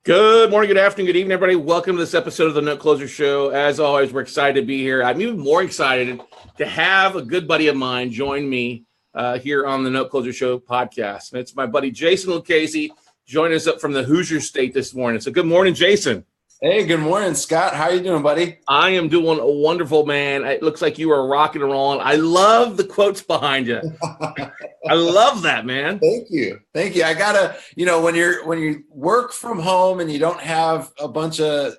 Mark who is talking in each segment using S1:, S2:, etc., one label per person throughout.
S1: Good morning, good afternoon, good evening, everybody. Welcome to this episode of the Note Closer Show. As always, we're excited to be here. I'm even more excited to have a good buddy of mine join me here on the Note Closer Show podcast. And it's my buddy Jason Lucchesi joining us up from the Hoosier State this morning. So good morning, Jason.
S2: Hey, good morning, Scott. How you doing, buddy?
S1: I am doing a wonderful, man. It looks like you are rocking and rolling. I love the quotes behind you. I love that, man.
S2: Thank you. I gotta, when you work from home and you don't have a bunch of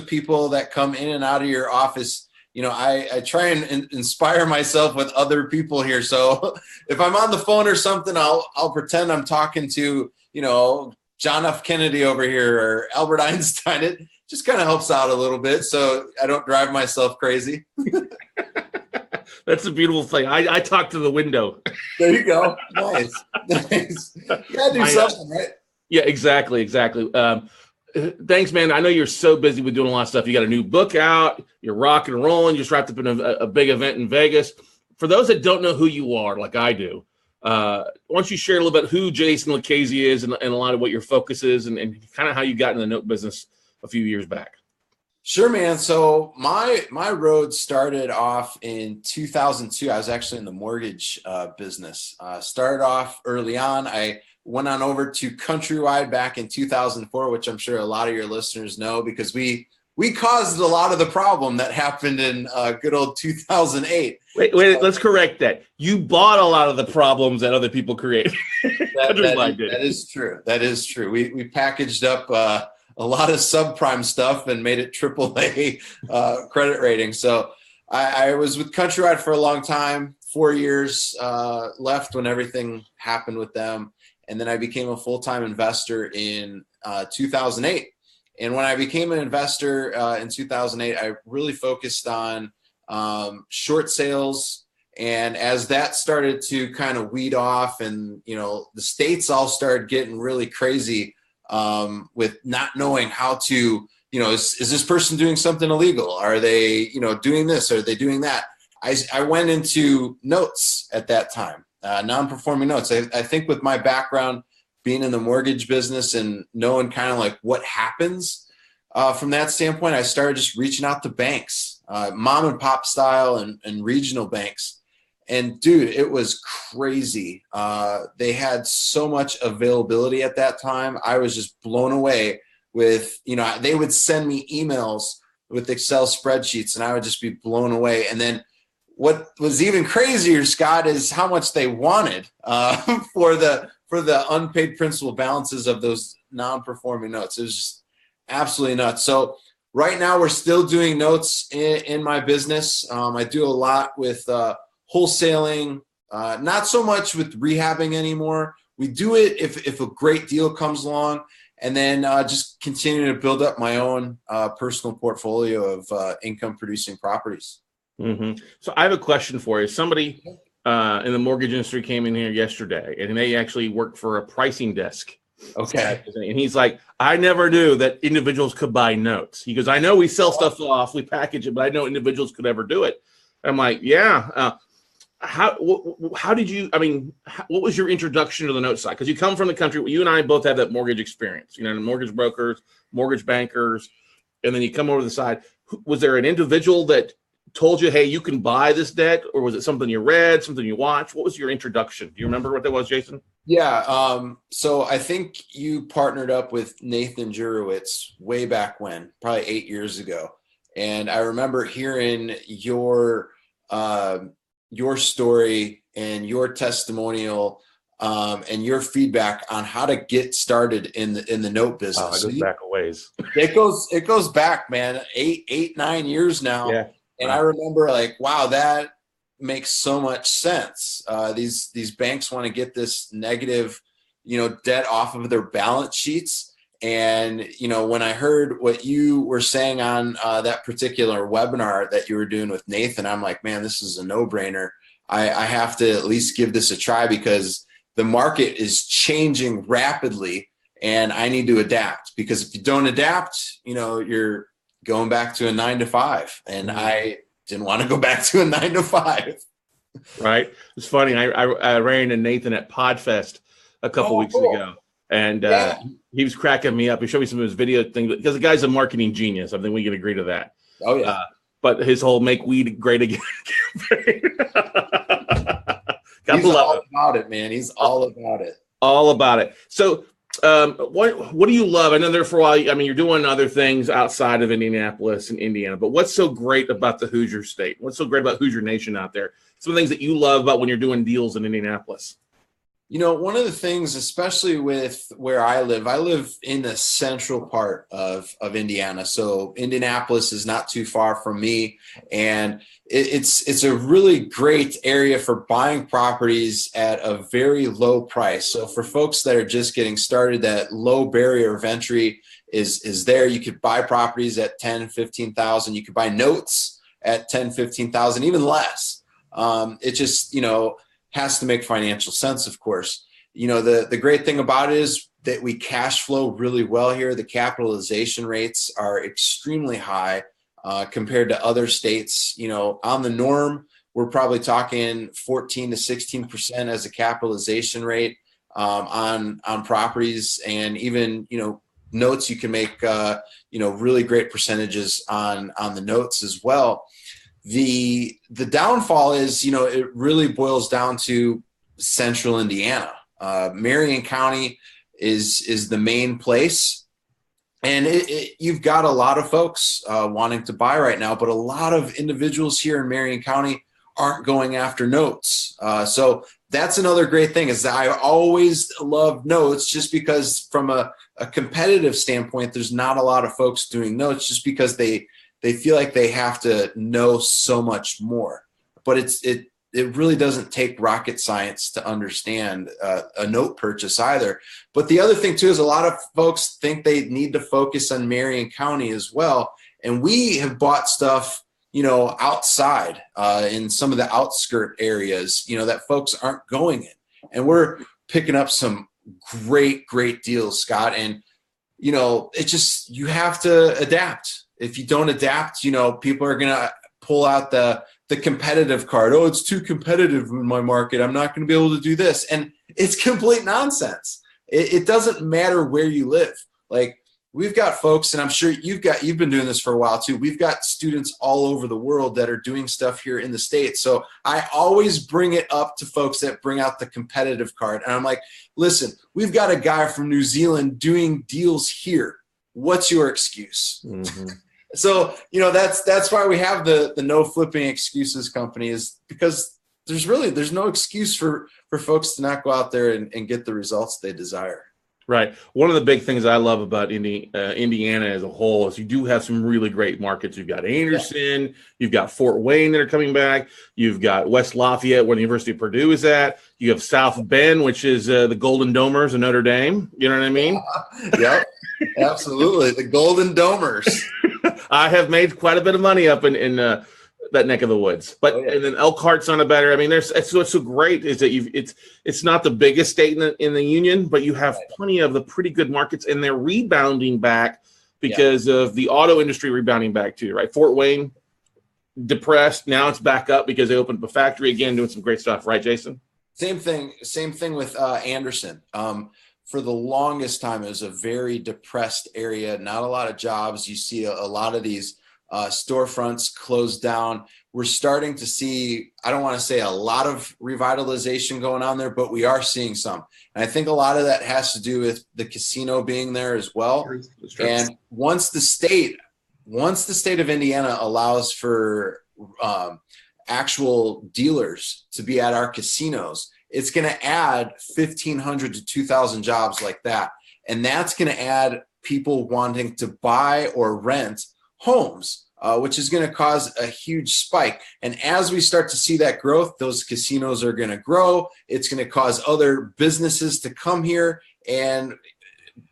S2: people that come in and out of your office, I try and inspire myself with other people here. So if I'm on the phone or something, I'll pretend I'm talking to, John F. Kennedy over here or Albert Einstein. It just kind of helps out a little bit so I don't drive myself crazy.
S1: That's a beautiful thing. I talk to the window.
S2: There you go. Nice. You gotta do something, right?
S1: Yeah, exactly. Thanks, man. I know you're so busy with doing a lot of stuff. You got a new book out. You're rocking and rolling. You just wrapped up in a big event in Vegas. For those that don't know who you are, like I do, why don't you share a little bit who Jason Lucchesi is and a lot of what your focus is and kind of how you got in the note business a few years back?
S2: Sure, man. So my road started off in 2002. I was actually in the mortgage business. Started off early on. I went on over to Countrywide back in 2004, which I'm sure a lot of your listeners know because we caused a lot of the problem that happened in good old 2008.
S1: Wait, let's correct that. You bought a lot of the problems that other people create.
S2: That is true. We packaged up a lot of subprime stuff and made it AAA credit rating. So I was with Countrywide for a long time, 4 years left when everything happened with them. And then I became a full-time investor in 2008. And when I became an investor in 2008, I really focused on short sales. And as that started to kind of weed off and, the states all started getting really crazy with not knowing how to, is this person doing something illegal? Are they, doing this? Are they doing that? I went into notes at that time, non-performing notes. I think with my background being in the mortgage business and knowing kind of like what happens from that standpoint, I started just reaching out to banks, mom and pop style and regional banks. And dude, it was crazy. They had so much availability at that time. I was just blown away with, they would send me emails with Excel spreadsheets and I would just be blown away. And then what was even crazier, Scott, is how much they wanted for the unpaid principal balances of those non-performing notes. It was just absolutely nuts. So right now we're still doing notes in my business. I do a lot with wholesaling, not so much with rehabbing anymore. We do it if a great deal comes along, and then just continue to build up my own personal portfolio of income-producing properties.
S1: Mm-hmm. So I have a question for you. Somebody in the mortgage industry came in here yesterday, and they actually work for a pricing desk.
S2: Okay.
S1: And he's like, I never knew that individuals could buy notes. He goes, I know we sell stuff off, we package it, but I know individuals could ever do it. I'm like, yeah. How did you, what was your introduction to the note side? Because you come from the country, you and I both have that mortgage experience, mortgage brokers, mortgage bankers, and then you come over to the side. Was there an individual that told you, hey, you can buy this debt, or was it something you read, something you watched? What was your introduction? Do you remember what that was, Jason?
S2: Yeah. So I think you partnered up with Nathan Jurowitz way back when, probably 8 years ago. And I remember hearing your story and your testimonial and your feedback on how to get started in the note business.
S1: It goes back a ways.
S2: It goes back, man, 9 years now.
S1: Yeah.
S2: And I remember like, wow, that makes so much sense. These banks want to get this negative, debt off of their balance sheets. And, when I heard what you were saying on that particular webinar that you were doing with Nathan, I'm like, man, this is a no-brainer. I have to at least give this a try because the market is changing rapidly and I need to adapt, because if you don't adapt, you're going back to a 9-to-5, and I didn't want to go back to a 9-to-5.
S1: Right. It's funny. I ran into Nathan at Podfest a couple weeks ago, and He was cracking me up. He showed me some of his video things because the guy's a marketing genius. I think we can agree to that.
S2: Oh yeah.
S1: But his whole "Make Weed Great Again" campaign.
S2: He's all about it, man. He's all about it.
S1: All about it. So, what do you love? I know there for a while. I mean, you're doing other things outside of Indianapolis and Indiana. But what's so great about the Hoosier State? What's so great about Hoosier Nation out there? Some things that you love about when you're doing deals in Indianapolis.
S2: You know, one of the things, especially with where I live in the central part of Indiana. So Indianapolis is not too far from me. And it's a really great area for buying properties at a very low price. So for folks that are just getting started, that low barrier of entry is there. You could buy properties at 10, 15,000. You could buy notes at 10, 15,000, even less. It just, has to make financial sense, of course. The great thing about it is that we cash flow really well here. The capitalization rates are extremely high compared to other states. On the norm, we're probably talking 14 to 16% as a capitalization rate on properties, and even notes. You can make really great percentages on the notes as well. The downfall is, it really boils down to central Indiana. Marion County is the main place. And you've got a lot of folks wanting to buy right now, but a lot of individuals here in Marion County aren't going after notes. So that's another great thing, is that I always love notes, just because from a competitive standpoint, there's not a lot of folks doing notes just because they feel like they have to know so much more. But it really doesn't take rocket science to understand a note purchase either. But the other thing too is a lot of folks think they need to focus on Marion County as well. And we have bought stuff, outside in some of the outskirt areas, that folks aren't going in. And we're picking up some great deals, Scott. And, it just, you have to adapt. If you don't adapt, people are going to pull out the competitive card. Oh, it's too competitive in my market. I'm not going to be able to do this. And it's complete nonsense. It doesn't matter where you live. Like, we've got folks, and I'm sure you've been doing this for a while too. We've got students all over the world that are doing stuff here in the States. So I always bring it up to folks that bring out the competitive card. And I'm like, listen, we've got a guy from New Zealand doing deals here. What's your excuse? Mm-hmm. So, that's why we have the no flipping excuses company, is because there's no excuse for folks to not go out there and get the results they desire.
S1: Right. One of the big things I love about Indiana as a whole is you do have some really great markets. You've got Anderson, You've got Fort Wayne that are coming back. You've got West Lafayette, where the University of Purdue is at. You have South Bend, which is the Golden Domers of Notre Dame. You know what I mean?
S2: Yep, absolutely. The Golden Domers.
S1: I have made quite a bit of money up in that neck of the woods, but and then Elkhart's on a better. I mean, what's so great is that it's not the biggest state in the union, but you have plenty of the pretty good markets, and they're rebounding back because of the auto industry rebounding back too. Right, Fort Wayne depressed, now it's back up because they opened up a factory again, doing some great stuff. Right, Jason?
S2: Same thing with Anderson. For the longest time, it was a very depressed area, not a lot of jobs. You see a lot of these storefronts closed down. We're starting to see, I don't want to say a lot of revitalization going on there, but we are seeing some. And I think a lot of that has to do with the casino being there as well. And once the state of Indiana allows for actual dealers to be at our casinos, it's going to add 1,500 to 2,000 jobs like that. And that's going to add people wanting to buy or rent homes, which is going to cause a huge spike. And as we start to see that growth, those casinos are going to grow. It's going to cause other businesses to come here and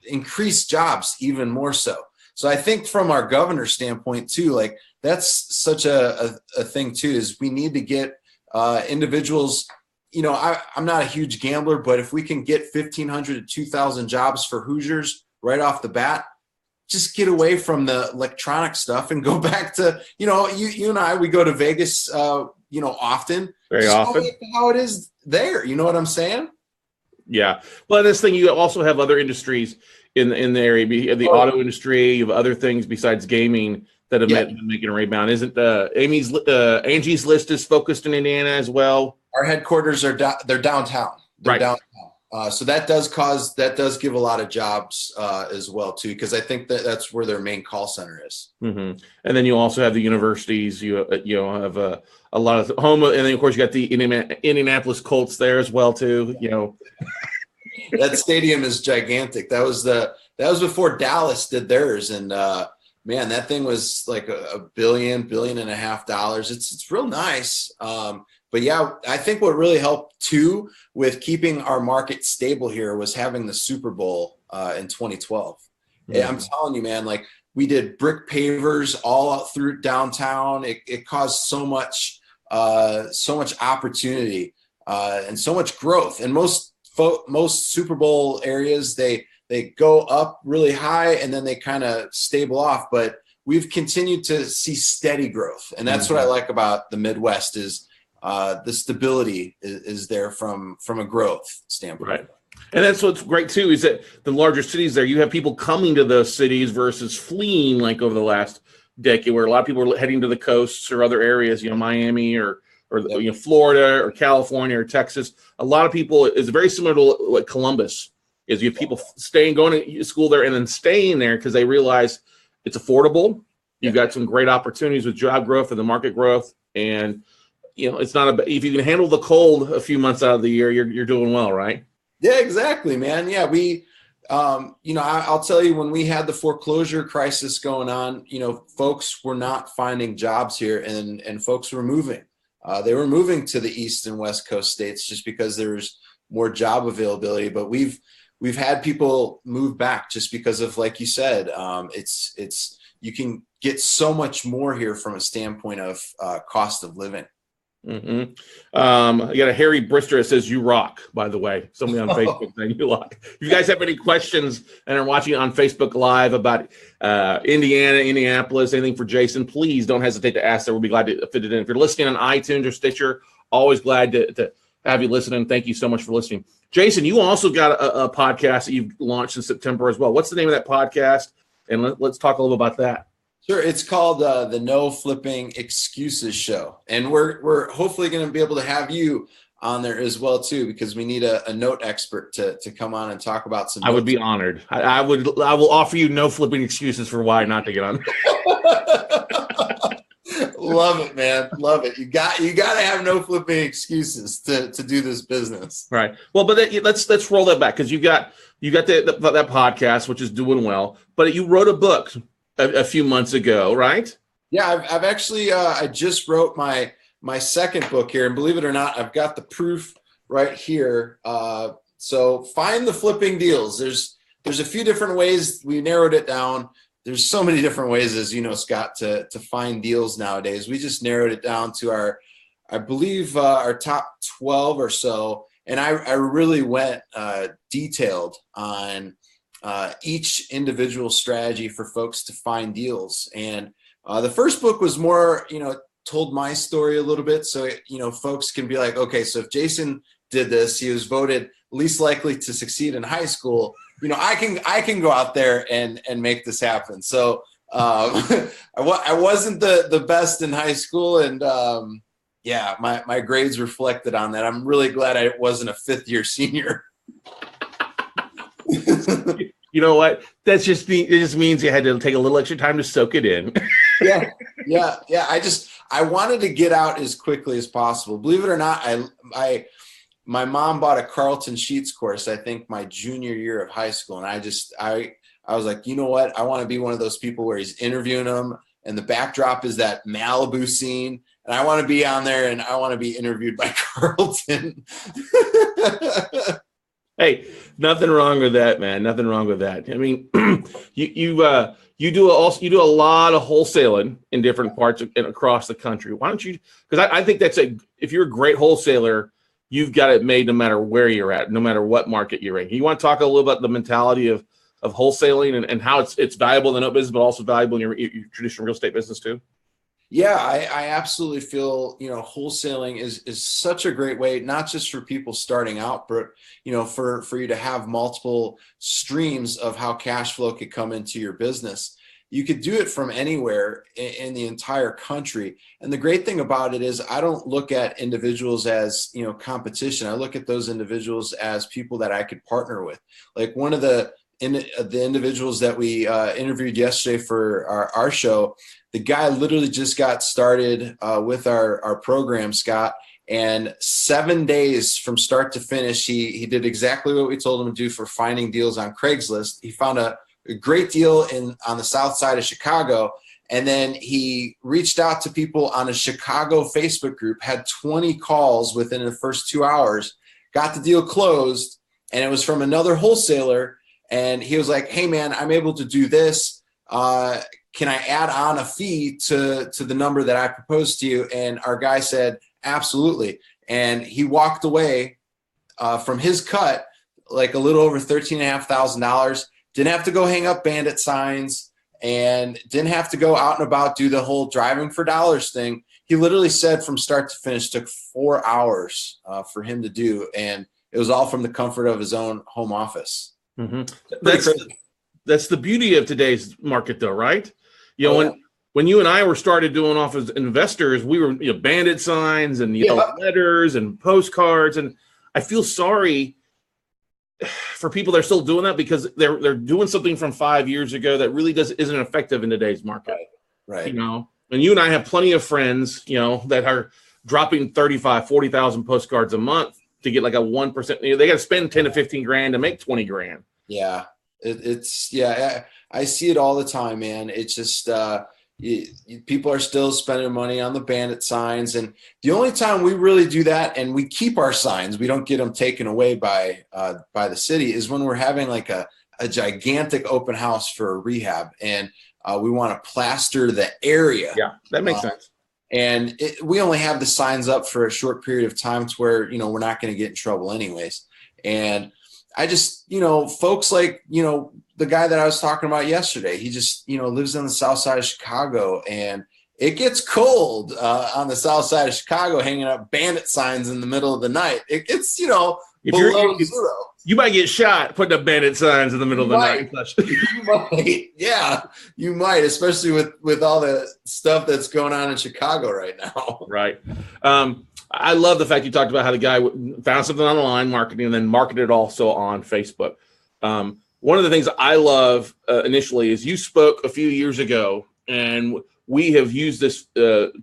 S2: increase jobs even more so. So I think from our governor's standpoint too, like that's such a thing too, is we need to get individuals. I'm not a huge gambler, but if we can get 1,500 to 2,000 jobs for Hoosiers right off the bat, just get away from the electronic stuff and go back to, you and I, we go to Vegas, often.
S1: Very often.
S2: How it is there. You know what I'm saying?
S1: Yeah. Well, this thing, you also have other industries in the area, the auto industry, you have other things besides gaming that have been making a rebound. Isn't Angie's List is focused in Indiana as well?
S2: Our headquarters are they're downtown. They're downtown. So that does give a lot of jobs as well too, because I think that's where their main call center is.
S1: Mm-hmm. And then you also have the universities. You have a lot of home, and then of course you got the Indianapolis Colts there as well too.
S2: That stadium is gigantic. That was before Dallas did theirs, and man, that thing was like a billion and a half dollars. It's real nice. But yeah, I think what really helped too with keeping our market stable here was having the Super Bowl in 2012. Mm-hmm. I'm telling you, man, like we did brick pavers all out through downtown. It caused so much opportunity and so much growth. And most Super Bowl areas, they go up really high and then they kind of stable off. But we've continued to see steady growth, and that's what I like about the Midwest is the stability is there from a growth standpoint.
S1: Right. And that's what's great too, is that the larger cities there, you have people coming to those cities versus fleeing like over the last decade, where a lot of people are heading to the coasts or other areas, Miami or Florida or California or Texas. A lot of people, is very similar to what Columbus is. You have people going to school there and then staying there because they realize it's affordable. You've got some great opportunities with job growth and the market growth. And, it's not if you can handle the cold a few months out of the year, you're doing well, right?
S2: Yeah, exactly, man. Yeah, we, I'll tell you, when we had the foreclosure crisis going on, folks were not finding jobs here, and folks were moving. They were moving to the East and West Coast states just because there's more job availability. But we've had people move back just because of, like you said, it's you can get so much more here from a standpoint of cost of living.
S1: Mm-hmm. I got a Harry Brister that says you rock, by the way. Somebody on Facebook saying you rock. If you guys have any questions and are watching on Facebook Live about Indiana, Indianapolis, anything for Jason, please don't hesitate to ask there. We'll be glad to fit it in. If you're listening on iTunes or Stitcher, always glad to have you listening. Thank you so much for listening. Jason, you also got a podcast that you've launched in September as well. What's the name of that podcast? And let's talk a little about that.
S2: Sure. It's called the No Flipping Excuses Show. And we're hopefully going to be able to have you on there as well, too, because we need a note expert to come on and talk about some.
S1: I would be honored. I will offer you no flipping excuses for why not to get on.
S2: Love it, man. Love it. You got to have no flipping excuses to do this business.
S1: Right. Well, but let's roll that back, because you got that podcast, which is doing well, but you wrote a book a few months ago, right?
S2: Yeah, I've actually I just wrote my second book here, and believe it or not, I've got the proof right here. So find the flipping deals. There's a few different ways. We narrowed it down. There's so many different ways, as you know, Scott, to find deals nowadays. We just narrowed it down to our top 12 or so, and I really went detailed on each individual strategy for folks to find deals. And the first book was more, told my story a little bit. So, folks can be like, okay, so if Jason did this, he was voted least likely to succeed in high school. I can go out there and make this happen. So I wasn't the best in high school. And my grades reflected on that. I'm really glad I wasn't a fifth year senior.
S1: You know what? It just means you had to take a little extra time to soak it in.
S2: Yeah. I wanted to get out as quickly as possible. Believe it or not, my mom bought a Carlton Sheets course, I think my junior year of high school. And I was like, you know what? I want to be one of those people where he's interviewing them and the backdrop is that Malibu scene. And I want to be on there and I want to be interviewed by Carlton.
S1: Hey, nothing wrong with that, man. Nothing wrong with that. I mean, you do a lot of wholesaling in different parts across the country. Why don't you? Because I think if you're a great wholesaler, you've got it made no matter where you're at, no matter what market you're in. You want to talk a little about the mentality of wholesaling and how it's valuable in the note business, but also valuable in your traditional real estate business too?
S2: Yeah, I absolutely feel, wholesaling is such a great way, not just for people starting out, but, for you to have multiple streams of how cash flow could come into your business. You could do it from anywhere in the entire country. And the great thing about it is I don't look at individuals as, competition. I look at those individuals as people that I could partner with. Like one of the individuals that we interviewed yesterday for our show, the guy literally just got started with our program, Scott, and 7 days from start to finish, he did exactly what we told him to do for finding deals on Craigslist. He found a great deal on the south side of Chicago, and then he reached out to people on a Chicago Facebook group, had 20 calls within the first 2 hours, got the deal closed, and it was from another wholesaler. And he was like, hey, man, I'm able to do this. Can I add on a fee to the number that I proposed to you? And our guy said, absolutely. And he walked away from his cut like a little over $13,500. Didn't have to go hang up bandit signs and didn't have to go out and about, do the whole driving for dollars thing. He literally said from start to finish took 4 hours for him to do. And it was all from the comfort of his own home office.
S1: Mm-hmm. That's the beauty of today's market, though, right? When you and I were started doing off as investors, we were bandit signs and letters and postcards, and I feel sorry for people that are still doing that because they're doing something from 5 years ago that really isn't effective in today's market.
S2: Right.
S1: And you and I have plenty of friends, that are dropping 35, 40,000 postcards a month to get like a 1%. They got to spend 10 to 15 grand to make 20 grand.
S2: Yeah, I see it all the time, man. It's just people are still spending money on the bandit signs, and the only time we really do that, and we keep our signs, we don't get them taken away by the city, is when we're having like a gigantic open house for a rehab, and we want to plaster the area.
S1: Yeah, that makes sense.
S2: And we only have the signs up for a short period of time to where, we're not going to get in trouble anyways. And I just, folks like, the guy that I was talking about yesterday, he just, lives on the south side of Chicago, and it gets cold on the south side of Chicago, hanging up bandit signs in the middle of the night. It gets, below zero.
S1: You might get shot putting up bandit signs in the middle of the night.
S2: You might. Yeah, you might, especially with all the stuff that's going on in Chicago right now.
S1: Right. I love the fact you talked about how the guy found something online marketing and then marketed it also on Facebook. One of the things I love initially is you spoke a few years ago, and we have used this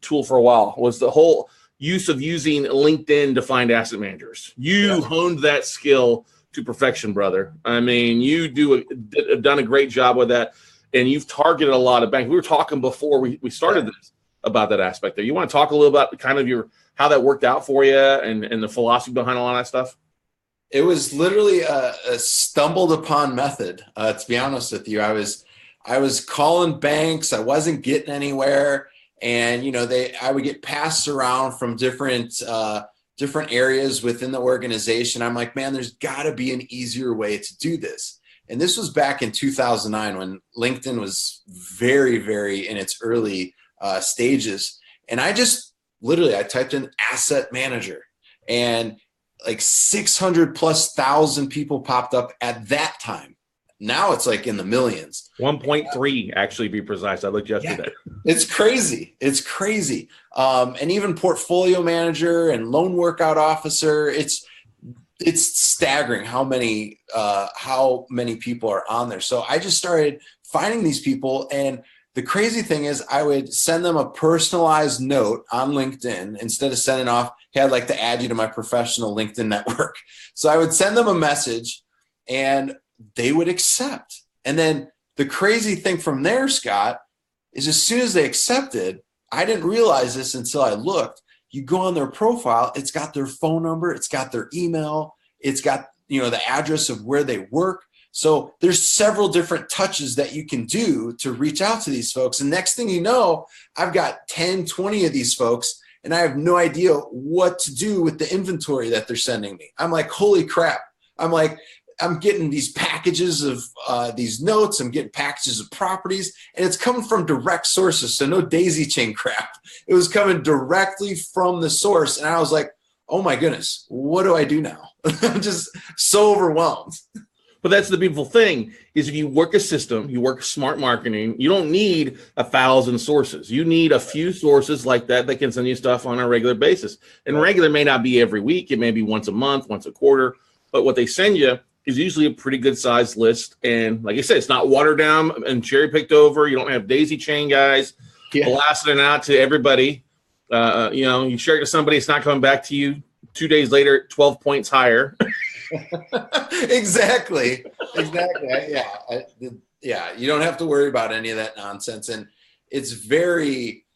S1: tool for a while, was the whole use of using LinkedIn to find asset managers. You honed that skill to perfection, brother. I mean, you have done a great job with that, and you've targeted a lot of banks. We were talking before we started this about that aspect there. You want to talk a little about kind of how that worked out for you and the philosophy behind a lot of that stuff?
S2: It was literally a stumbled upon method. To be honest with you, I was calling banks. I wasn't getting anywhere. And, I would get passed around from different areas within the organization. I'm like, man, there's got to be an easier way to do this. And this was back in 2009 when LinkedIn was very, very in its early stages. And I typed in asset manager, and like 600,000+ people popped up at that time. Now it's like in the millions.
S1: 1.3 actually, be precise. I looked yesterday.
S2: Yeah, it's crazy. It's crazy. And even portfolio manager and loan workout officer, it's staggering how many people are on there. So I just started finding these people, and the crazy thing is I would send them a personalized note on LinkedIn instead of sending off, hey, I'd like to add you to my professional LinkedIn network. So I would send them a message, and they would accept. And then the crazy thing from there, Scott, is as soon as they accepted, I didn't realize this until I looked. You go on their profile, it's got their phone number, it's got their email, it's got the address of where they work. So there's several different touches that you can do to reach out to these folks. And next thing you know, I've got 10, 20 of these folks, and I have no idea what to do with the inventory that they're sending me. I'm like, holy crap. I'm like, I'm getting these packages of these notes. I'm getting packages of properties, and it's coming from direct sources. So no daisy chain crap. It was coming directly from the source. And I was like, oh my goodness, what do I do now? I'm just so overwhelmed.
S1: But that's the beautiful thing is if you work a system, you work smart marketing, you don't need 1,000 sources. You need a few sources like that can send you stuff on a regular basis. And regular may not be every week. It may be once a month, once a quarter. But what they send you is usually a pretty good sized list. And like I said, it's not watered down and cherry picked over. You don't have daisy chain guys blasting it out to everybody. You share it to somebody, it's not coming back to you 2 days later, 12 points higher.
S2: Exactly. Yeah. You don't have to worry about any of that nonsense. And it's very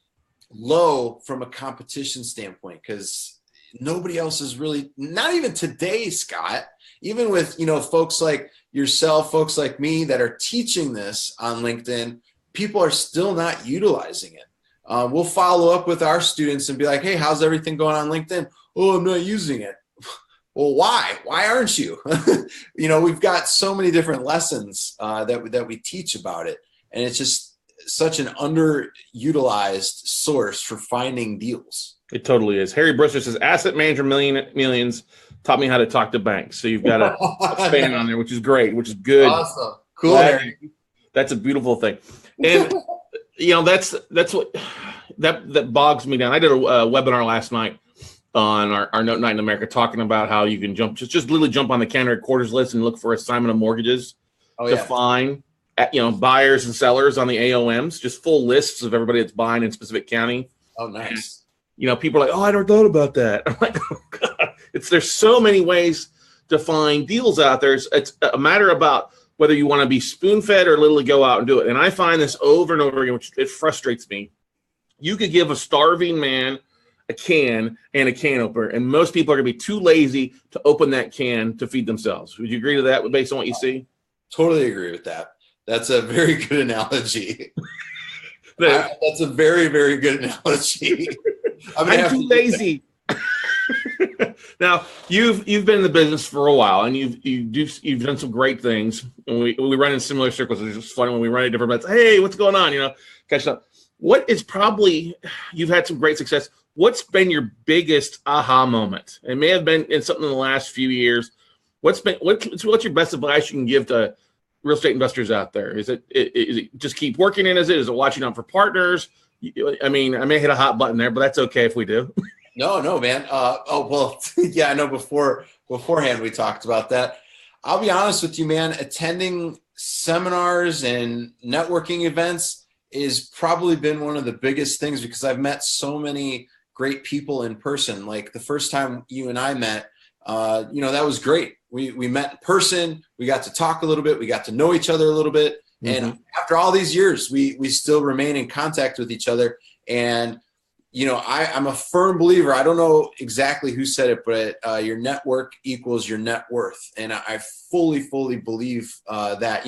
S2: low from a competition standpoint because nobody else is really, not even today, Scott, even with, folks like yourself, folks like me that are teaching this on LinkedIn, people are still not utilizing it. We'll follow up with our students and be like, hey, how's everything going on LinkedIn? Oh, I'm not using it. Well, why? Why aren't you? We've got so many different lessons that we teach about it. And it's just such an underutilized source for finding deals.
S1: It totally is. Harry Brister says, asset manager millions taught me how to talk to banks. So you've got a span on there, which is great, which is good.
S2: Awesome. Cool, Harry.
S1: That's a beautiful thing. And, that's what that bogs me down. I did a webinar last night on our Note Night in America talking about how you can just literally jump on the counter at quarters list and look for assignment of mortgages to find buyers and sellers on the AOMs, just full lists of everybody that's buying in specific county.
S2: Oh, nice.
S1: And, people are like, oh, I never thought about that. I'm like, oh, God. There's so many ways to find deals out there. It's a matter about whether you want to be spoon-fed or literally go out and do it. And I find this over and over again, which it frustrates me. You could give a starving man a can and a can opener, and most people are going to be too lazy to open that can to feed themselves. Would you agree to that based on what you see?
S2: Totally agree with that. That's a very good analogy. That's a very, very good analogy.
S1: I'm too lazy. Now you've been in the business for a while, and you've done some great things. And we run in similar circles. It's just funny when we run at different events. Hey, what's going on? Catch up. What is you've had some great success. What's been your biggest aha moment? It may have been in something in the last few years. What's your best advice you can give to real estate investors out there? Is it just keep working in? Is it watching out for partners? I may hit a hot button there, but that's okay if we do. No, man. Yeah, I know beforehand we talked about that. I'll be honest with you, man, attending seminars and networking events is probably been one of the biggest things because I've met so many great people in person. Like the first time you and I met, that was great. We met in person. We got to talk a little bit. We got to know each other a little bit. Mm-hmm. And after all these years, we still remain in contact with each other. And, I'm a firm believer. I don't know exactly who said it, but your network equals your net worth. And I fully believe that,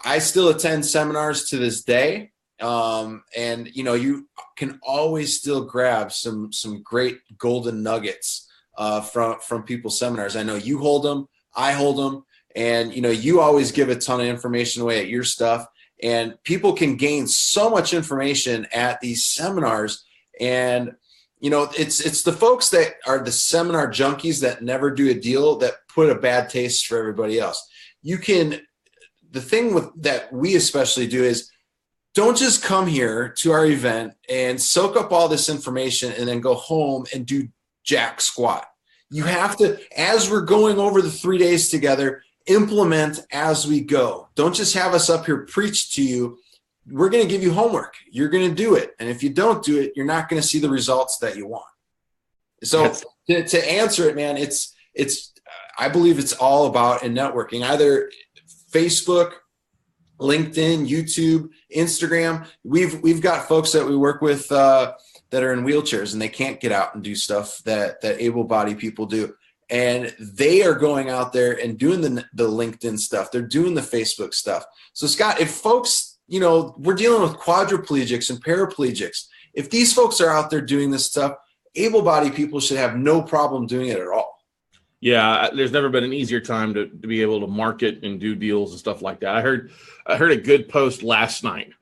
S1: I still attend seminars to this day. And you can always still grab some great golden nuggets from people's seminars. I know you hold them, I hold them, and you always give a ton of information away at your stuff, and people can gain so much information at these seminars. And it's the folks that are the seminar junkies that never do a deal that put a bad taste for everybody else. The thing that we especially do is don't just come here to our event and soak up all this information and then go home and do jack squat. You have to, as we're going over the 3 days together, implement as we go. Don't just have us up here preach to you. We're going to give you homework. You're going to do it. And if you don't do it, you're not going to see the results that you want. So to answer it, man, it's I believe it's all about in networking, either Facebook, LinkedIn, YouTube, Instagram. We've got folks that we work with that are in wheelchairs and they can't get out and do stuff that able-bodied people do. And they are going out there and doing the LinkedIn stuff. They're doing the Facebook stuff. So Scott, if folks, we're dealing with quadriplegics and paraplegics. If these folks are out there doing this stuff, able-bodied people should have no problem doing it at all. Yeah, there's never been an easier time to be able to market and do deals and stuff like that. I heard a good post last night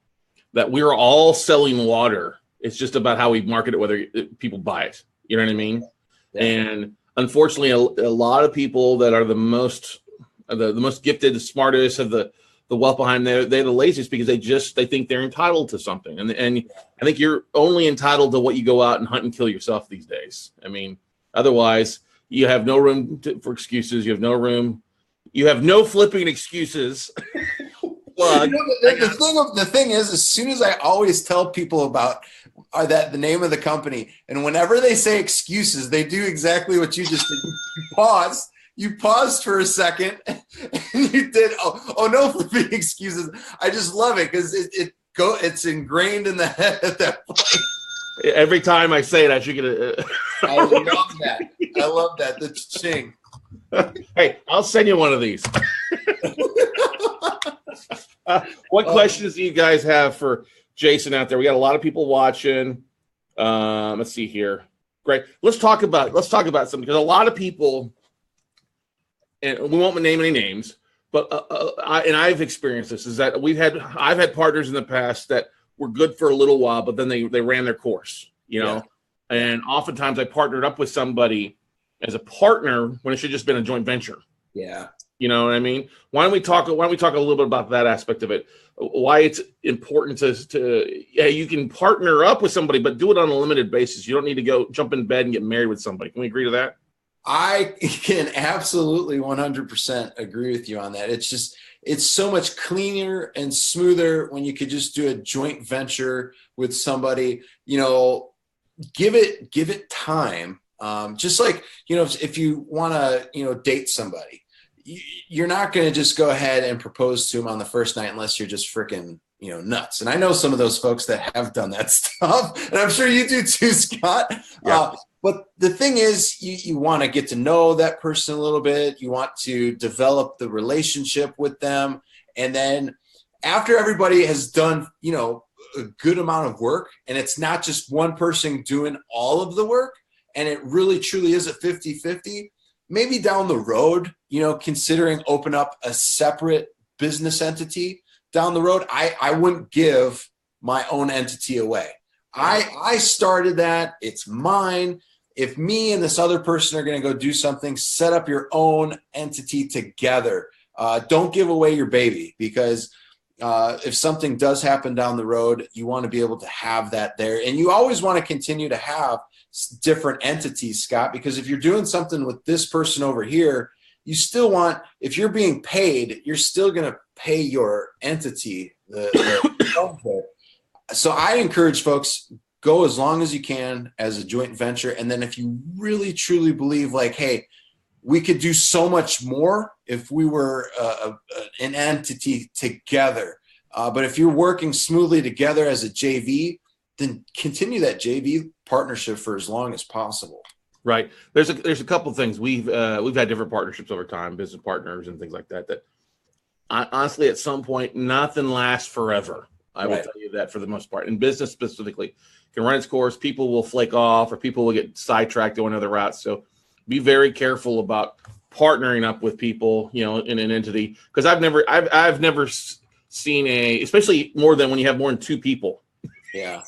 S1: that we're all selling water. It's just about how we market it, whether people buy it. You know what I mean? Yeah. And unfortunately, a lot of people that are the most gifted, the smartest, have the wealth behind them, they're the laziest because they think they're entitled to something. And I think you're only entitled to what you go out and hunt and kill yourself these days. I mean, otherwise, you have no room for excuses. You have no room. You have no flipping excuses.
S2: The thing is, as soon as I always tell people about the name of the company, and whenever they say excuses, they do exactly what you just did. You paused for a second, and you did. Oh no, flipping excuses. I just love it because it's ingrained in the head at that point.
S1: Every time I say it, I should get a.
S2: I love that. I love that. The ching.
S1: Hey, I'll send you one of these. What questions do you guys have for Jason out there? We got a lot of people watching. Let's see here. Great. Let's talk about something, because a lot of people, and we won't name any names, but I've experienced this, is that I've had partners in the past that were good for a little while, but then they ran their course, you know. Yeah. And oftentimes I partnered up with somebody as a partner when it should just been a joint venture.
S2: Yeah.
S1: You know what I mean? Why don't we talk a little bit about that aspect of it? Why it's important to you can partner up with somebody, but do it on a limited basis. You don't need to go jump in bed and get married with somebody. Can we agree to that?
S2: I can absolutely 100% agree with you on that. It's so much cleaner and smoother when you could just do a joint venture with somebody. You know, give it time. Just like, you know, if you want to, you know, date somebody, you're not going to just go ahead and propose to them on the first night unless you're just freaking, you know, nuts. And I know some of those folks that have done that stuff, and I'm sure you do too, Scott. Yeah. But the thing is, you want to get to know that person a little bit. You want to develop the relationship with them. And then after everybody has done, you know, a good amount of work, and it's not just one person doing all of the work, and it really truly is a 50-50, maybe down the road, you know, considering open up a separate business entity down the road. I wouldn't give my own entity away. I started that. It's mine. If me and this other person are going to go do something, set up your own entity together. Don't give away your baby, because if something does happen down the road, you want to be able to have that there. And you always want to continue to have different entities, Scott, because if you're doing something with this person over here, you still want, if you're being paid, you're still going to pay your entity. So I encourage folks, go as long as you can as a joint venture. And then if you really, truly believe like, hey, we could do so much more if we were an entity together. But if you're working smoothly together as a JV, then continue that JV partnership for as long as possible.
S1: Right. There's a couple of things. We've had different partnerships over time, business partners and things like that, that honestly, at some point, nothing lasts forever. I will tell you that for the most part. In business specifically, can run its course. People will flake off, or people will get sidetracked going other routes. So be very careful about partnering up with people, you know, in an entity. Because I've never seen especially more than when you have more than two people.
S2: Yeah.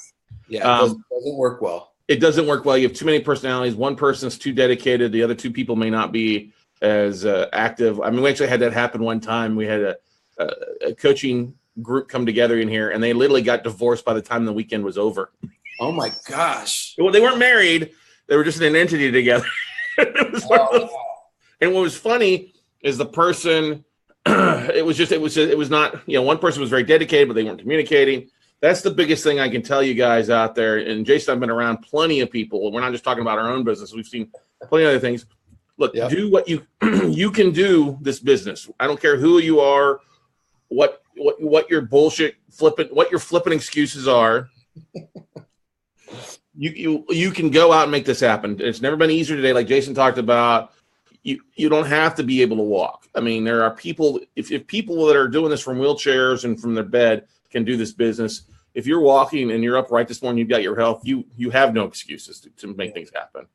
S2: Yeah. It doesn't work well.
S1: It doesn't work well. You have too many personalities. One person's too dedicated. The other two people may not be as active. I mean, we actually had that happen one time. We had a coaching group come together in here, and they literally got divorced by the time the weekend was over.
S2: Oh my gosh.
S1: Well, they weren't married. They were just in an entity together. And what was funny is the person, it was not, you know, one person was very dedicated, but they weren't communicating. That's the biggest thing I can tell you guys out there. And Jason, I've been around plenty of people. We're not just talking about our own business. We've seen plenty of other things. Look, do what you can do this business. I don't care who you are, what your bullshit what your flipping excuses are. You can go out and make this happen. It's never been easier today. Like Jason talked about, you don't have to be able to walk. I mean, there are people, if people that are doing this from wheelchairs and from their bed can do this business, if you're walking and you're upright this morning, you've got your health, you have no excuses to make things happen.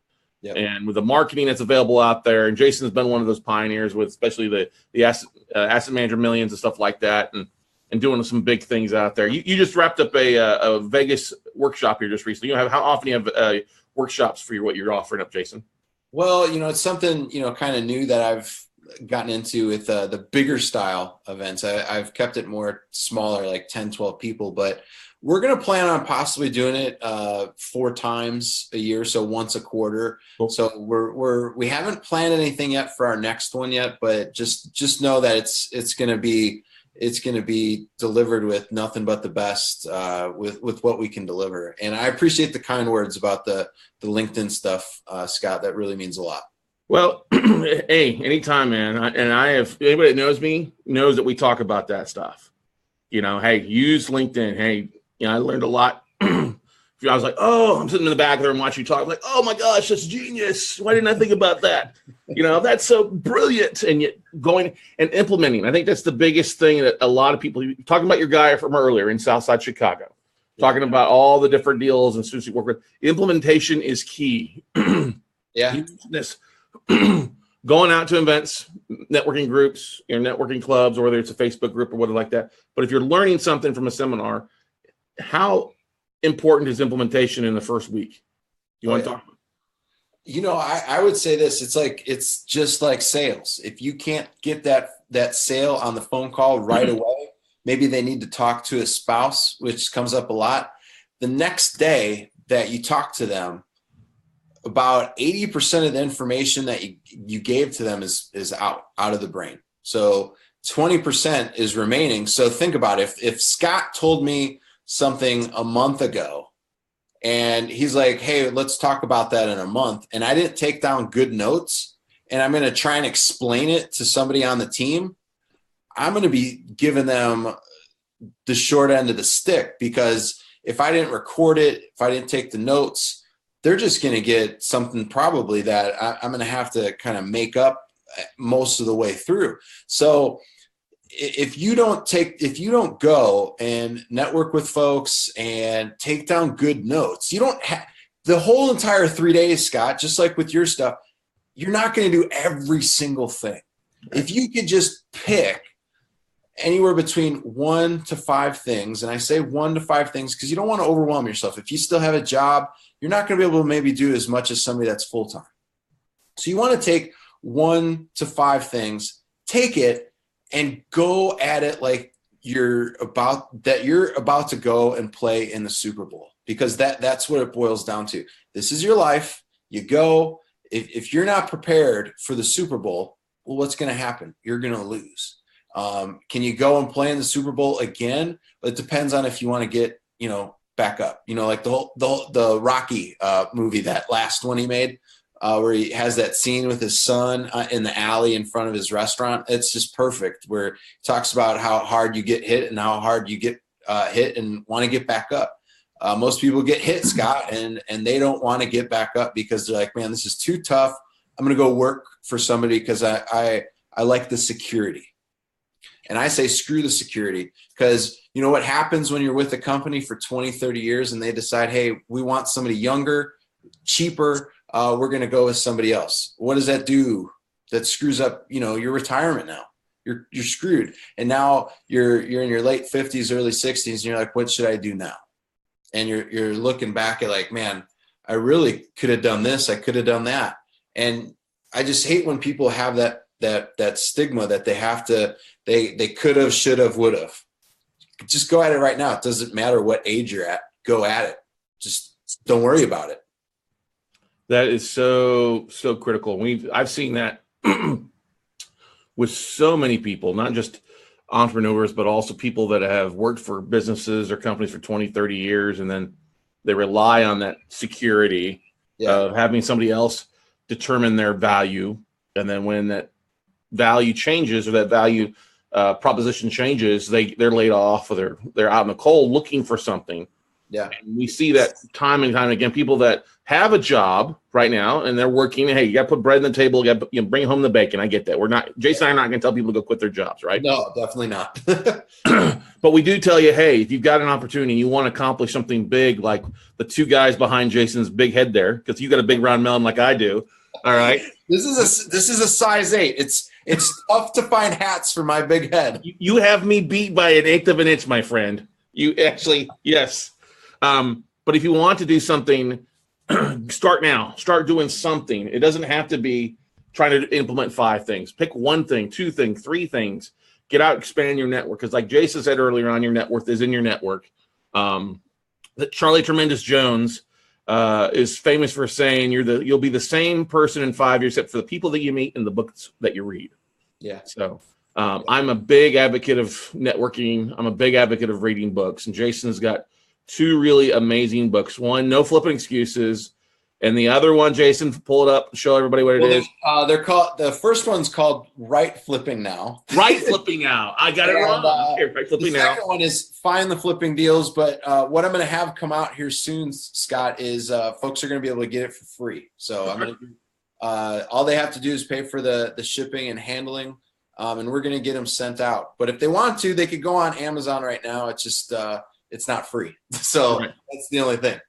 S1: And with the marketing that's available out there, and Jason's been one of those pioneers with especially the asset manager millions and stuff like that, and doing some big things out there. You just wrapped up a Vegas workshop here just recently. How often you have workshops for what you're offering up, Jason?
S2: Well, it's something, kind of new that I've gotten into with the bigger style events. I've kept it more smaller, like 10, 12 people, but we're going to plan on possibly doing it 4 times a year. So once a quarter. Cool. So we haven't planned anything yet for our next one yet, but just know that it's going to be delivered with nothing but the best with what we can deliver. And I appreciate the kind words about the LinkedIn stuff, Scott. That really means a lot.
S1: Well, hey, anytime, man. Anybody that knows me knows that we talk about that stuff. Hey, use LinkedIn. Hey, I learned a lot. I was like, oh, I'm sitting in the back there and watching you talk. I'm like, oh my gosh, that's genius. Why didn't I think about that? That's so brilliant. And yet going and implementing. I think that's the biggest thing that a lot of people, talking about your guy from earlier in Southside Chicago, talking about all the different deals and students you work with. Implementation is key.
S2: Yeah.
S1: Going out to events, networking groups, networking clubs, or whether it's a Facebook group or whatever like that. But if you're learning something from a seminar, how important is implementation in the first week? You want to talk about?
S2: I would say this. It's just like sales. If you can't get that sale on the phone call right away, maybe they need to talk to a spouse, which comes up a lot. The next day that you talk to them, about 80% of the information that you gave to them is out of the brain. So 20% is remaining. So think about it. If Scott told me something a month ago and he's like, hey, let's talk about that in a month, and I didn't take down good notes, and I'm going to try and explain it to somebody on the team, I'm going to be giving them the short end of the stick, because if I didn't record it, if I didn't take the notes, they're just going to get something probably that I'm going to have to kind of make up most of the way through. So if you don't go and network with folks and take down good notes, you don't have the whole entire 3 days, Scott, just like with your stuff, you're not going to do every single thing. If you could just pick anywhere between 1 to 5 things, and I say 1 to 5 things because you don't want to overwhelm yourself. If you still have a job, you're not going to be able to maybe do as much as somebody that's full-time. So you want to take 1 to 5 things, take it, and go at it like you're about to go and play in the Super Bowl, because that's what it boils down to. This is your life. You go. If you're not prepared for the Super Bowl, well, what's going to happen? You're going to lose. Can you go and play in the Super Bowl again? But it depends on if you want to get, back up. Like the Rocky movie, that last one he made, where he has that scene with his son in the alley in front of his restaurant. It's just perfect, where he talks about how hard you get hit and how hard you get hit and want to get back up. Most people get hit, Scott, and they don't want to get back up because they're like, man, this is too tough. I'm going to go work for somebody because I like the security. And I say, screw the security, because you know what happens when you're with a company for 20, 30 years and they decide, hey, we want somebody younger, cheaper. We're going to go with somebody else. What does that do? That screws up, your retirement now. You're screwed. And now you're in your late 50s, early 60s, and you're like, what should I do now? And you're looking back at like, man, I really could have done this. I could have done that. And I just hate when people have that stigma that they have to, they could have, should have, would have. Just go at it right now. It doesn't matter what age you're at. Go at it. Just don't worry about it.
S1: That is so critical. I've seen that with so many people, not just entrepreneurs, but also people that have worked for businesses or companies for 20, 30 years. And then they rely on that security of having somebody else determine their value. And then when that value changes, or that value proposition changes, they're laid off, or they're out in the cold looking for something.
S2: Yeah.
S1: And we see that time and time again. People that have a job right now and they're working. Hey, you got to put bread on the table. You got to bring home the bacon. I get that. Jason and I are not going to tell people to go quit their jobs, right?
S2: No, definitely not.
S1: But we do tell you, hey, if you've got an opportunity and you want to accomplish something big, like the two guys behind Jason's big head there, because you got a big round melon like I do. All right.
S2: This is a size 8. It's tough to find hats for my big head.
S1: You have me beat by 1/8 of an inch, my friend. You actually, yes. But if you want to do something, start now. Start doing something. It doesn't have to be trying to implement 5 things. Pick 1 thing, 2 things, 3 things. Get out, expand your network. Because like Jason said earlier on, your net worth is in your network. That Charlie Tremendous Jones is famous for saying you'll be the same person in 5 years, except for the people that you meet and the books that you read.
S2: Yeah.
S1: So I'm a big advocate of networking. I'm a big advocate of reading books. And Jason's got 2 really amazing books. One, No Flipping Excuses. And the other one, Jason, pull it up, show everybody what it is.
S2: They're called. The first one's called Right Flipping Now.
S1: Right Flipping Now. I got it wrong. Right Flipping Now.
S2: The second one is Find the Flipping Deals. But what I'm going to have come out here soon, Scott, is folks are going to be able to get it for free. So I'm going to all they have to do is pay for the shipping and handling, and we're going to get them sent out. But if they want to, they could go on Amazon right now. It's just it's not free. So That's the only thing.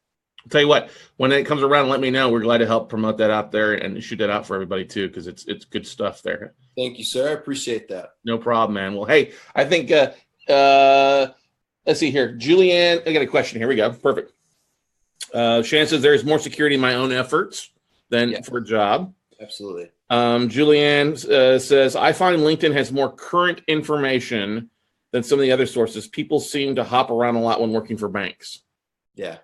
S1: I'll tell you what, when it comes around, let me know. We're glad to help promote that out there and shoot that out for everybody too, because it's good stuff there.
S2: Thank you, sir. I appreciate that.
S1: No problem, man. Well, hey, I think let's see here. Julianne, I got a question. Here we go. Perfect. Shannon says there's more security in my own efforts than for a job.
S2: Absolutely.
S1: Julianne says, I find LinkedIn has more current information than some of the other sources. People seem to hop around a lot when working for banks.
S2: Yeah.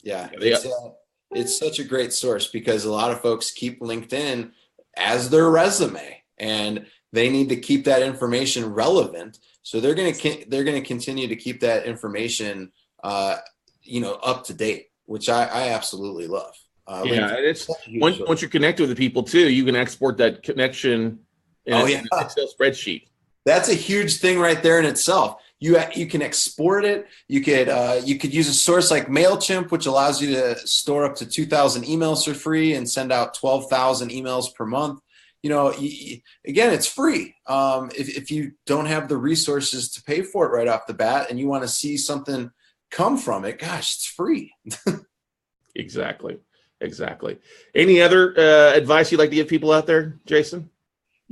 S2: It's such a great source because a lot of folks keep LinkedIn as their resume, and they need to keep that information relevant. So they're going to continue to keep that information, up to date, which I absolutely love.
S1: It's once you're connected with the people too, you can export that connection in an Excel spreadsheet.
S2: That's a huge thing right there in itself. You can export it. You could use a source like MailChimp, which allows you to store up to 2,000 emails for free and send out 12,000 emails per month. Again, it's free. If you don't have the resources to pay for it right off the bat and you want to see something come from it, gosh, it's free.
S1: Exactly. Any other advice you'd like to give people out there, Jason?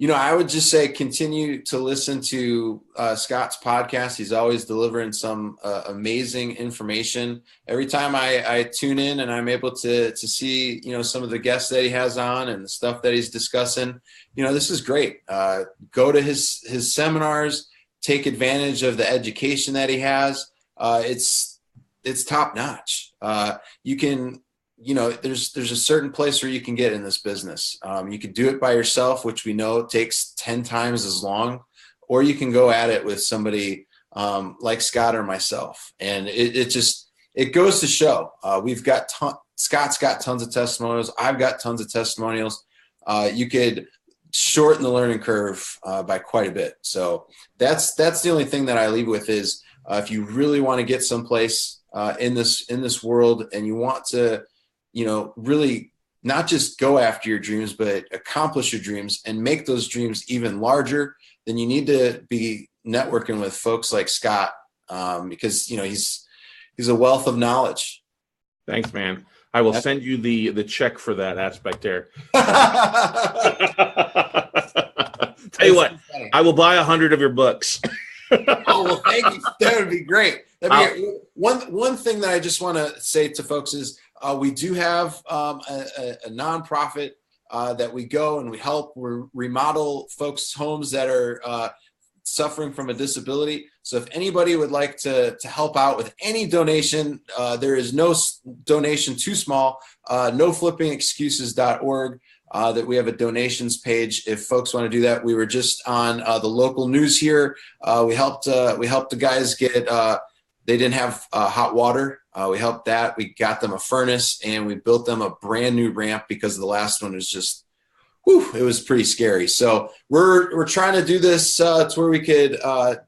S2: I would just say continue to listen to Scott's podcast. He's always delivering some amazing information. Every time I tune in and I'm able to see, some of the guests that he has on and the stuff that he's discussing, this is great. Go to his seminars, take advantage of the education that he has. It's top notch. You can there's a certain place where you can get in this business. You can do it by yourself, which we know takes 10 times as long, or you can go at it with somebody like Scott or myself. And it goes to show. Scott's got tons of testimonials. I've got tons of testimonials. You could shorten the learning curve by quite a bit. So that's the only thing that I leave with is if you really want to get someplace in this world and you want to really not just go after your dreams, but accomplish your dreams and make those dreams even larger, then you need to be networking with folks like Scott because, he's a wealth of knowledge.
S1: Thanks, man. I will send you the check for that aspect there. Tell you what, I will buy 100 of your books.
S2: Oh, well, thank you. That would be great. One thing that I just want to say to folks is we do have a nonprofit that we go and we help remodel folks' homes that are suffering from a disability. So if anybody would like to help out with any donation, there is no donation too small. NoFlippingExcuses.org. That we have a donations page if folks want to do that. We were just on the local news here. We helped the guys get. They didn't have hot water. We helped that. We got them a furnace and we built them a brand new ramp because the last one was just, it was pretty scary. So we're trying to do this to where we could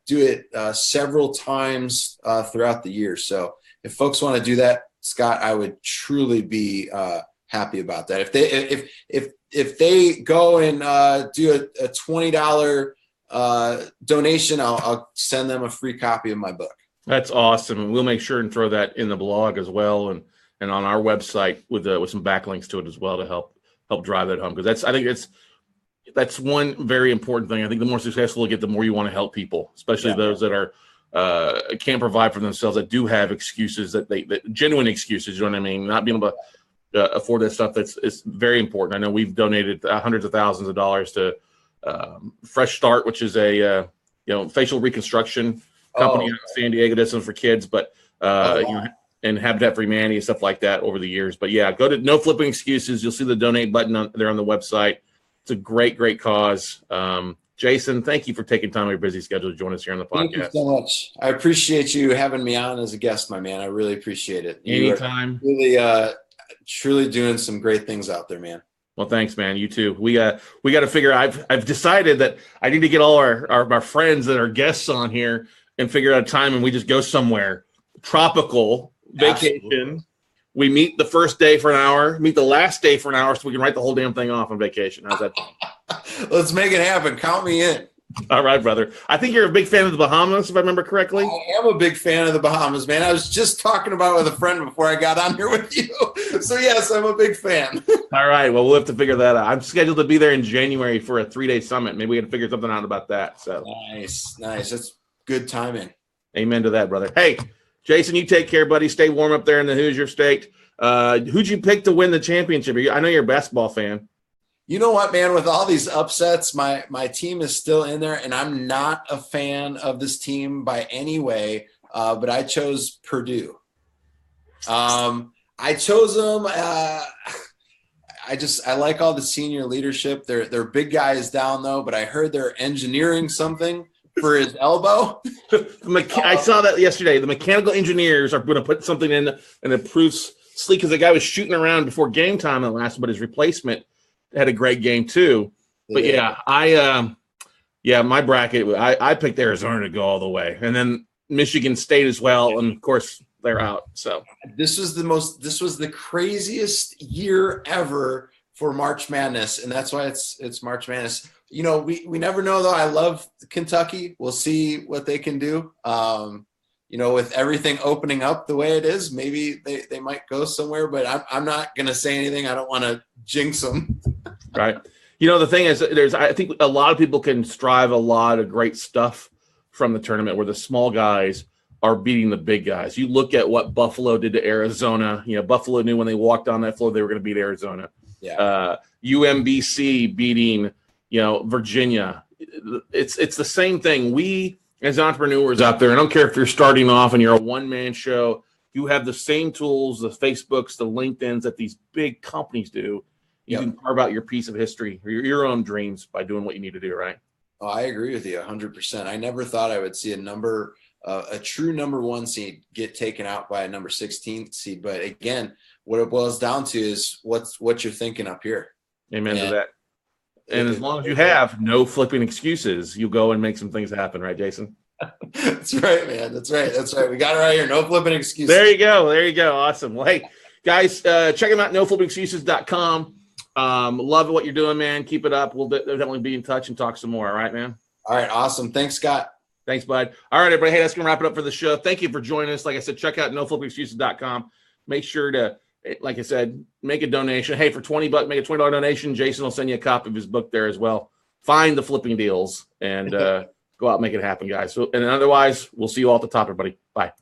S2: do it several times throughout the year. So if folks want to do that, Scott, I would truly be happy about that. If they go and do a $20 donation, I'll send them a free copy of my book.
S1: That's awesome. And we'll make sure and throw that in the blog as well, and on our website with some backlinks to it as well to help drive that home. Because I think that's one very important thing. I think the more successful you get, the more you want to help people, especially those that are can't provide for themselves, that do have excuses, that genuine excuses. You know what I mean? Not being able to afford that stuff. It's very important. I know we've donated hundreds of thousands of dollars to Fresh Start, which is a facial reconstruction company out of San Diego, does something for kids, but and Habitat for Humanity and stuff like that over the years. But yeah, go to No Flipping Excuses. You'll see the donate button there on the website. It's a great cause. Jason, thank you for taking time out of your busy schedule to join us here on the podcast.
S2: Thank you so much. I appreciate you having me on as a guest, my man. I really appreciate it.
S1: Anytime.
S2: You are really, truly doing some great things out there, man.
S1: Well, thanks, man. You too. We got to figure. I've decided that I need to get all our friends that are guests on here and figure out a time, and we just go somewhere tropical vacation. Absolutely. We meet the first day for an hour, meet the last day for an hour, so we can write the whole damn thing off on vacation. How's that?
S2: Let's make it happen. Count me in.
S1: All right, brother. I think you're a big fan of the Bahamas, if I remember correctly.
S2: I am a big fan of the Bahamas, man. I was just talking about it with a friend before I got on here with you. So, yes, I'm a big fan.
S1: All right. Well, we'll have to figure that out. I'm scheduled to be there in January for a 3-day summit. Maybe we can figure something out about that. So
S2: Nice. That's good timing.
S1: Amen to that, brother. Hey, Jason, you take care, buddy. Stay warm up there in the Hoosier State. Who'd you pick to win the championship? I know you're a basketball fan.
S2: You know what, man? With all these upsets, my team is still in there, and I'm not a fan of this team by any way, but I chose Purdue. I chose them. I like all the senior leadership. They're big guys down, though, but I heard they're engineering something for his elbow.
S1: I saw that yesterday. The mechanical engineers are going to put something in and it proves sleek, because the guy was shooting around before game time at last, but his replacement had a great game too. But my bracket, I picked Arizona to go all the way, and then Michigan State as well, and of course they're out. So
S2: this was the craziest year ever for March Madness, and that's why it's March Madness. We never know, though. I love Kentucky. We'll see what they can do. With everything opening up the way it is, maybe they might go somewhere, but I'm not going to say anything. I don't want to jinx them.
S1: Right. The thing is, I think a lot of people can strive a lot of great stuff from the tournament where the small guys are beating the big guys. You look at what Buffalo did to Arizona. Buffalo knew when they walked on that floor they were going to beat Arizona.
S2: Yeah.
S1: UMBC beating, Virginia. It's the same thing. We, as entrepreneurs out there, I don't care if you're starting off and you're a one-man show, you have the same tools, the Facebooks, the LinkedIns that these big companies do. You can carve out your piece of history or your own dreams by doing what you need to do, right?
S2: Oh, I agree with you 100%. I never thought I would see a true number 1 seed get taken out by a number 16 seed. But again, what it boils down to is what you're thinking up here.
S1: Amen to that. And as long as you have no flipping excuses, you go and make some things happen, right, Jason?
S2: That's right, man. That's right. We got it right here. No flipping excuses.
S1: There you go. Awesome. Well, hey, guys, check them out, noflippingexcuses.com. Love what you're doing, man. Keep it up. We'll definitely be in touch and talk some more. All right, man?
S2: All right. Awesome. Thanks, Scott.
S1: Thanks, bud. All right, everybody. Hey, that's going to wrap it up for the show. Thank you for joining us. Like I said, check out noflippingexcuses.com. Make sure to, like I said, make a donation. Hey, for $20, make a $20 donation. Jason will send you a copy of his book there as well. Find the flipping deals and go out and make it happen, guys. So, and otherwise, we'll see you all at the top, everybody. Bye.